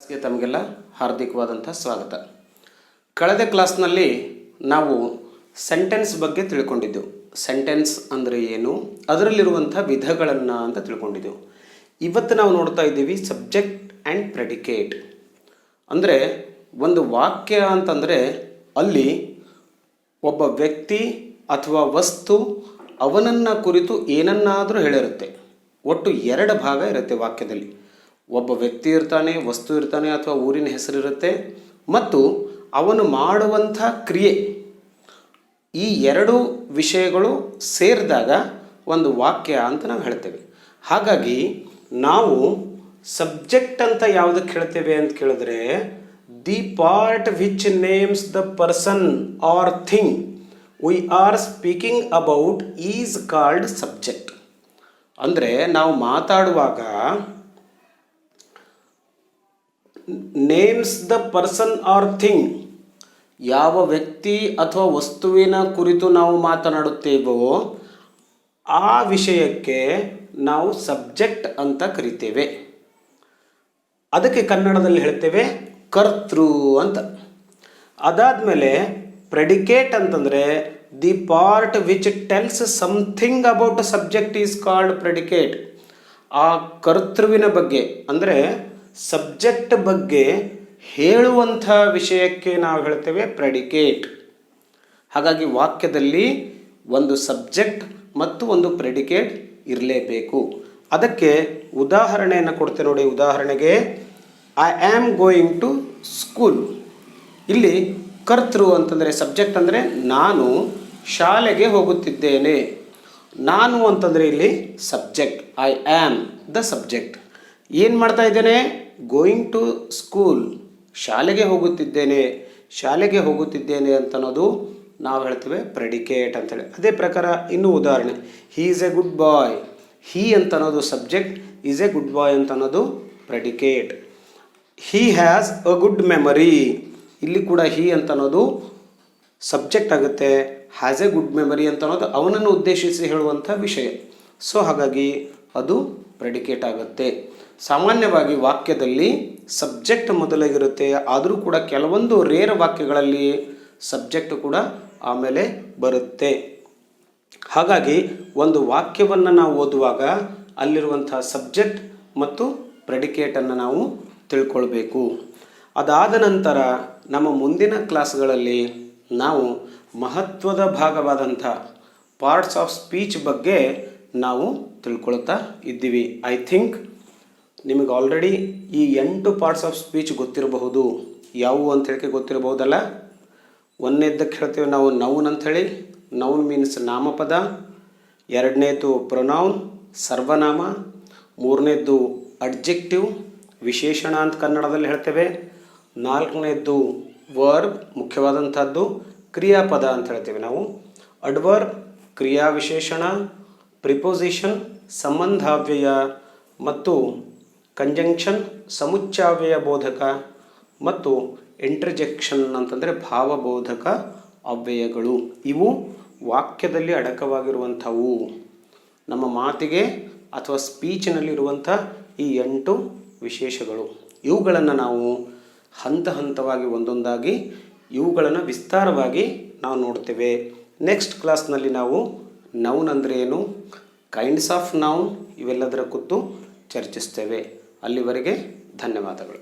ಗೆ ತಮಗೆಲ್ಲ ಹಾರ್ದಿಕವಾದಂಥ ಸ್ವಾಗತ. ಕಳೆದ ಕ್ಲಾಸ್ನಲ್ಲಿ ನಾವು ಸೆಂಟೆನ್ಸ್ ಬಗ್ಗೆ ತಿಳ್ಕೊಂಡಿದ್ದೆವು. ಸೆಂಟೆನ್ಸ್ ಅಂದರೆ ಏನು, ಅದರಲ್ಲಿರುವಂಥ ವಿಧಗಳನ್ನು ಅಂತ ತಿಳ್ಕೊಂಡಿದ್ದೆವು. ಇವತ್ತು ನಾವು ನೋಡ್ತಾ ಇದ್ದೀವಿ ಸಬ್ಜೆಕ್ಟ್ ಆ್ಯಂಡ್ ಪ್ರೆಡಿಕೇಟ್. ಅಂದರೆ ಒಂದು ವಾಕ್ಯ ಅಂತಂದರೆ ಅಲ್ಲಿ ಒಬ್ಬ ವ್ಯಕ್ತಿ ಅಥವಾ ವಸ್ತು ಅವನನ್ನು ಕುರಿತು ಏನನ್ನಾದರೂ ಹೇಳಿರುತ್ತೆ. ಒಟ್ಟು ಎರಡು ಭಾಗ ಇರುತ್ತೆ ವಾಕ್ಯದಲ್ಲಿ. ಒಬ್ಬ ವ್ಯಕ್ತಿ ಇರ್ತಾನೆ, ವಸ್ತು ಇರ್ತಾನೆ, ಅಥವಾ ಊರಿನ ಹೆಸರಿರುತ್ತೆ, ಮತ್ತು ಅವನು ಮಾಡುವಂಥ ಕ್ರಿಯೆ. ಈ ಎರಡು ವಿಷಯಗಳು ಸೇರಿದಾಗ ಒಂದು ವಾಕ್ಯ ಅಂತ ನಾವು ಹೇಳ್ತೇವೆ. ಹಾಗಾಗಿ ನಾವು ಸಬ್ಜೆಕ್ಟ್ ಅಂತ ಯಾವುದಕ್ಕೆ ಹೇಳ್ತೇವೆ ಅಂತ ಕೇಳಿದ್ರೆ, the part which names the person or thing we are speaking about is called subject. ಅಂದರೆ ನಾವು ಮಾತಾಡುವಾಗ names the person or thing, ಯಾವ ವ್ಯಕ್ತಿ ಅಥವಾ ವಸ್ತುವಿನ ಕುರಿತು ನಾವು ಮಾತನಾಡುತ್ತೇವೋ ಆ ವಿಷಯಕ್ಕೆ ನಾವು ಸಬ್ಜೆಕ್ಟ್ ಅಂತ ಕರಿತೇವೆ. ಅದಕ್ಕೆ ಕನ್ನಡದಲ್ಲಿ ಹೇಳ್ತೇವೆ ಕರ್ತೃ ಅಂತ. ಅದಾದಮೇಲೆ ಪ್ರೆಡಿಕೇಟ್ ಅಂತಂದರೆ the part which tells something about subject is called predicate. ಆ ಕರ್ತೃವಿನ ಬಗ್ಗೆ ಅಂದರೆ ಸಬ್ಜೆಕ್ಟ್ ಬಗ್ಗೆ ಹೇಳುವಂಥ ವಿಷಯಕ್ಕೆ ನಾವು ಹೇಳ್ತೇವೆ ಪ್ರೆಡಿಕೇಟ್. ಹಾಗಾಗಿ ವಾಕ್ಯದಲ್ಲಿ ಒಂದು ಸಬ್ಜೆಕ್ಟ್ ಮತ್ತು ಒಂದು ಪ್ರೆಡಿಕೇಟ್ ಇರಲೇಬೇಕು. ಅದಕ್ಕೆ ಉದಾಹರಣೆಯನ್ನು ಕೊಡ್ತೇನೆ ನೋಡಿ. ಉದಾಹರಣೆಗೆ, I am going to school. ಇಲ್ಲಿ ಕರ್ತೃ ಅಂತಂದರೆ ಸಬ್ಜೆಕ್ಟ್ ಅಂದರೆ ನಾನು ಶಾಲೆಗೆ ಹೋಗುತ್ತಿದ್ದೇನೆ. ನಾನು ಅಂತಂದರೆ ಇಲ್ಲಿ subject, I am the subject. ಏನು ಮಾಡ್ತಾ ಇದ್ದೇನೆ? ಗೋಯಿಂಗ್ ಟು ಸ್ಕೂಲ್, ಶಾಲೆಗೆ ಹೋಗುತ್ತಿದ್ದೇನೆ. ಶಾಲೆಗೆ ಹೋಗುತ್ತಿದ್ದೇನೆ ಅಂತ ಅನ್ನೋದು ನಾವು ಹೇಳ್ತೇವೆ ಪ್ರೆಡಿಕೇಟ್ ಅಂತೇಳಿ. ಅದೇ ಪ್ರಕಾರ ಇನ್ನೂ ಉದಾಹರಣೆ, ಹೀ ಈಸ್ ಎ ಗುಡ್ ಬಾಯ್. ಹೀ ಅಂತ ಅನ್ನೋದು ಸಬ್ಜೆಕ್ಟ್, ಈಸ್ ಎ ಗುಡ್ ಬಾಯ್ ಅಂತ ಅನ್ನೋದು predicate. He has a good memory. ಇಲ್ಲಿ ಕೂಡ ಹೀ ಅಂತ ಅನ್ನೋದು ಸಬ್ಜೆಕ್ಟ್ ಆಗುತ್ತೆ. ಹ್ಯಾಸ್ ಎ ಗುಡ್ ಮೆಮರಿ ಅಂತ ಅನ್ನೋದು ಅವನನ್ನು ಉದ್ದೇಶಿಸಿ ಹೇಳುವಂಥ ವಿಷಯ. ಸೊ ಹಾಗಾಗಿ ಅದು ಪ್ರೆಡಿಕೇಟ್ ಆಗುತ್ತೆ. ಸಾಮಾನ್ಯವಾಗಿ ವಾಕ್ಯದಲ್ಲಿ ಸಬ್ಜೆಕ್ಟ್ ಮೊದಲಾಗಿರುತ್ತೆ. ಆದರೂ ಕೂಡ ಕೆಲವೊಂದು ರೇರ್ ವಾಕ್ಯಗಳಲ್ಲಿ ಸಬ್ಜೆಕ್ಟ್ ಕೂಡ ಆಮೇಲೆ ಬರುತ್ತೆ. ಹಾಗಾಗಿ ಒಂದು ವಾಕ್ಯವನ್ನು ನಾವು ಓದುವಾಗ ಅಲ್ಲಿರುವಂಥ ಸಬ್ಜೆಕ್ಟ್ ಮತ್ತು ಪ್ರೆಡಿಕೇಟನ್ನು ನಾವು ತಿಳ್ಕೊಳ್ಬೇಕು. ಅದಾದ ನಂತರ ನಮ್ಮ ಮುಂದಿನ ಕ್ಲಾಸ್ಗಳಲ್ಲಿ ನಾವು ಮಹತ್ವದ ಭಾಗವಾದಂಥ ಪಾರ್ಟ್ಸ್ ಆಫ್ ಸ್ಪೀಚ್ ಬಗ್ಗೆ ನಾವು ತಿಳ್ಕೊಳ್ತಾ ಇದ್ದೀವಿ. ಐ ಥಿಂಕ್ ನಿಮಗೆ ಆಲ್ರೆಡಿ ಈ 8 ಪಾರ್ಟ್ಸ್ ಆಫ್ ಸ್ಪೀಚ್ ಗೊತ್ತಿರಬಹುದು. ಯಾವುವು ಅಂತ ಹೇಳಿಕೆ ಗೊತ್ತಿರಬಹುದಲ್ಲ. ಒಂದನೇದಕ್ಕೆ ಹೇಳ್ತೇವೆ ನಾವು ನೌನ್ ಅಂಥೇಳಿ. ನೌನ್ ಮೀನ್ಸ್ ನಾಮಪದ. ಎರಡನೇದು ಪ್ರೊನೌನ್ ಸರ್ವನಾಮ. ಮೂರನೇದು ಅಡ್ಜೆಕ್ಟಿವ್ ವಿಶೇಷಣ ಅಂತ ಕನ್ನಡದಲ್ಲಿ ಹೇಳ್ತೇವೆ. ನಾಲ್ಕನೇದು ವರ್ಬ್ ಮುಖ್ಯವಾದಂಥದ್ದು. ಕ್ರಿಯಾಪದ ಅಂತ ಹೇಳ್ತೇವೆ ನಾವು. ಅಡ್ವರ್ಬ್ ಕ್ರಿಯಾ ವಿಶೇಷಣ. ಪ್ರಿಪೋಸಿಷನ್ ಸಂಬಂಧಾವ್ಯಯ ಮತ್ತು ಕಂಜಂಕ್ಷನ್ ಸಮುಚ್ಚಾವ್ಯಯ ಬೋಧಕ ಮತ್ತು ಇಂಟರ್ಜೆಕ್ಷನ್ ಅಂತಂದರೆ ಭಾವಬೋಧಕ ಅವ್ಯಯಗಳು. ಇವು ವಾಕ್ಯದಲ್ಲಿ ಅಡಕವಾಗಿರುವಂಥವು. ನಮ್ಮ ಮಾತಿಗೆ ಅಥವಾ ಸ್ಪೀಚಿನಲ್ಲಿರುವಂಥ ಈ 8 ವಿಶೇಷಗಳು. ಇವುಗಳನ್ನು ನಾವು ಹಂತ ಹಂತವಾಗಿ ಒಂದೊಂದಾಗಿ ಇವುಗಳನ್ನು ವಿಸ್ತಾರವಾಗಿ ನಾವು ನೋಡ್ತೇವೆ. ನೆಕ್ಸ್ಟ್ ಕ್ಲಾಸ್ನಲ್ಲಿ ನಾವು ನೌನ್ ಅಂದರೆ ಏನು, ಕೈಂಡ್ಸ್ ಆಫ್ ನೌನ್, ಇವೆಲ್ಲದರ ಕುರಿತು ಚರ್ಚಿಸ್ತೇವೆ. ಅಲ್ಲಿವರೆಗೆ ಧನ್ಯವಾದಗಳು.